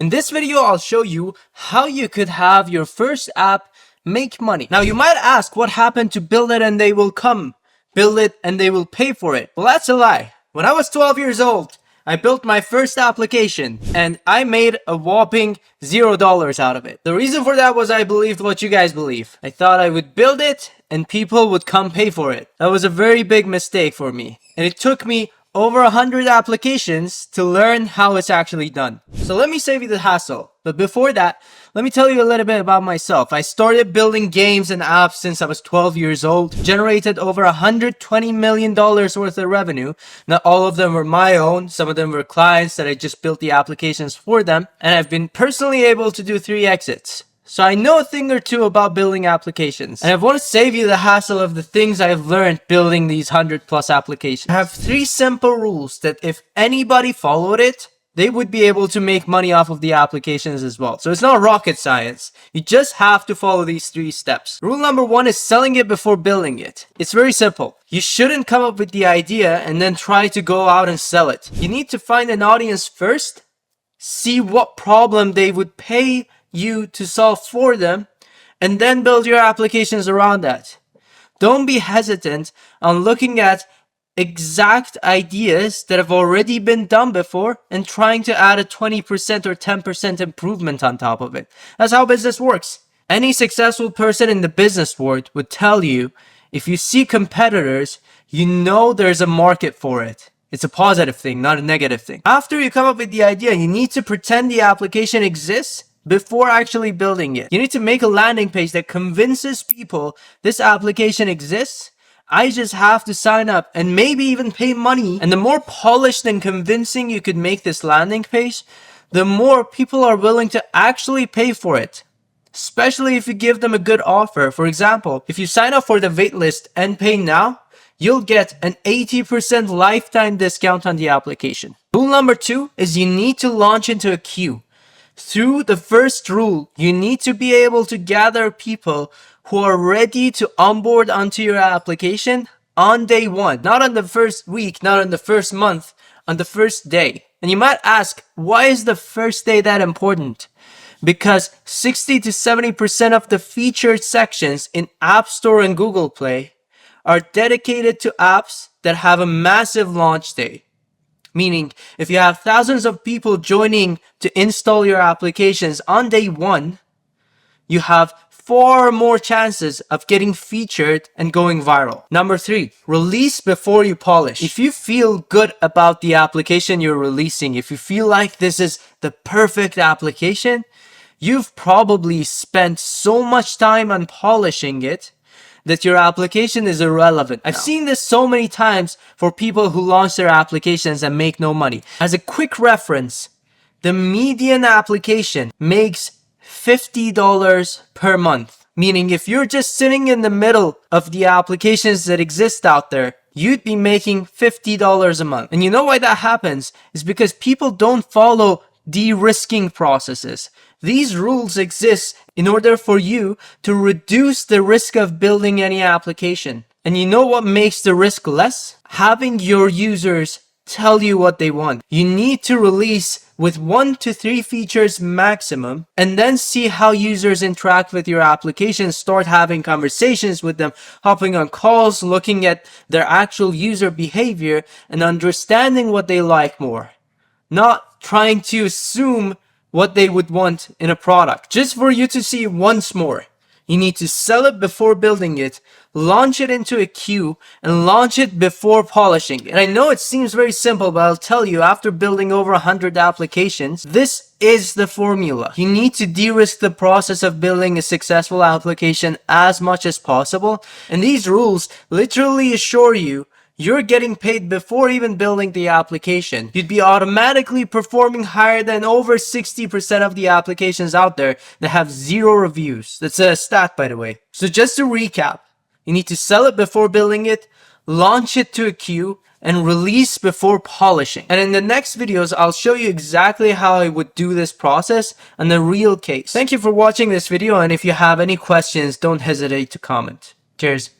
In this video, I'll show you how you could have your first app make money. Now, you might ask what happened to build it and they will come, build it and they will pay for it. Well, that's a lie. When I was 12 years old, I built my first application and I made a whopping $0 out of it. The reason for that was I believed what you guys believe. I thought I would build it and people would come pay for it. That was a very big mistake for me. And it took me over 100 applications to learn how it's actually done. So let me save you the hassle. But before that, let me tell you a little bit about myself. I started building games and apps since I was 12 years old, generated over $120 million worth of revenue. Not all of them were my own. Some of them were clients that I just built the applications for them. And I've been personally able to do 3 exits. So I know a thing or two about building applications. And I want to save you the hassle of the things I've learned building these 100+ applications. I have 3 simple rules that if anybody followed it, they would be able to make money off of the applications as well. So it's not rocket science. You just have to follow these 3 steps. Rule number 1 is selling it before building it. It's very simple. You shouldn't come up with the idea and then try to go out and sell it. You need to find an audience first, see what problem they would pay you to solve for them, and then build your applications around that. Don't be hesitant on looking at exact ideas that have already been done before and trying to add a 20% or 10% improvement on top of it. That's how business works. Any successful person in the business world would tell you, if you see competitors, you know there's a market for it. It's a positive thing, not a negative thing. After you come up with the idea, you need to pretend the application exists before actually building it. You need to make a landing page that convinces people this application exists. I just have to sign up and maybe even pay money. And the more polished and convincing you could make this landing page, the more people are willing to actually pay for it. Especially if you give them a good offer. For example, if you sign up for the waitlist and pay now, you'll get an 80% lifetime discount on the application. Rule number 2 is you need to launch into a queue. Through the first rule, you need to be able to gather people who are ready to onboard onto your application on day 1. Not on the first week, not on the first month, on the first day. And you might ask, why is the first day that important? Because 60 to 70% of the featured sections in App Store and Google Play are dedicated to apps that have a massive launch day. Meaning, if you have thousands of people joining to install your applications on day 1, you have far more chances of getting featured and going viral. Number 3, release before you polish. If you feel good about the application you're releasing, if you feel like this is the perfect application, you've probably spent so much time on polishing it that your application is irrelevant. I've seen this so many times for people who launch their applications and make no money. As a quick reference, the median application makes $50 per month. Meaning if you're just sitting in the middle of the applications that exist out there, you'd be making $50 a month. And you know why that happens? Is because people don't follow de-risking processes. These rules exist in order for you to reduce the risk of building any application. And you know what makes the risk less? Having your users tell you what they want. You need to release with 1 to 3 features maximum and then see how users interact with your application, start having conversations with them, hopping on calls, looking at their actual user behavior and understanding what they like more. Not trying to assume what they would want in a product. Just for you to see once more, you need to sell it before building it, launch it into a queue, and launch it before polishing. And I know it seems very simple, but I'll tell you, after building over 100 applications, this is the formula. You need to de-risk the process of building a successful application as much as possible. And these rules literally assure you you're getting paid before even building the application. You'd be automatically performing higher than over 60% of the applications out there that have 0 reviews. That's a stat, by the way. So just to recap, you need to sell it before building it, launch it to a queue, and release before polishing. And in the next videos, I'll show you exactly how I would do this process on the real case. Thank you for watching this video, and if you have any questions, don't hesitate to comment. Cheers.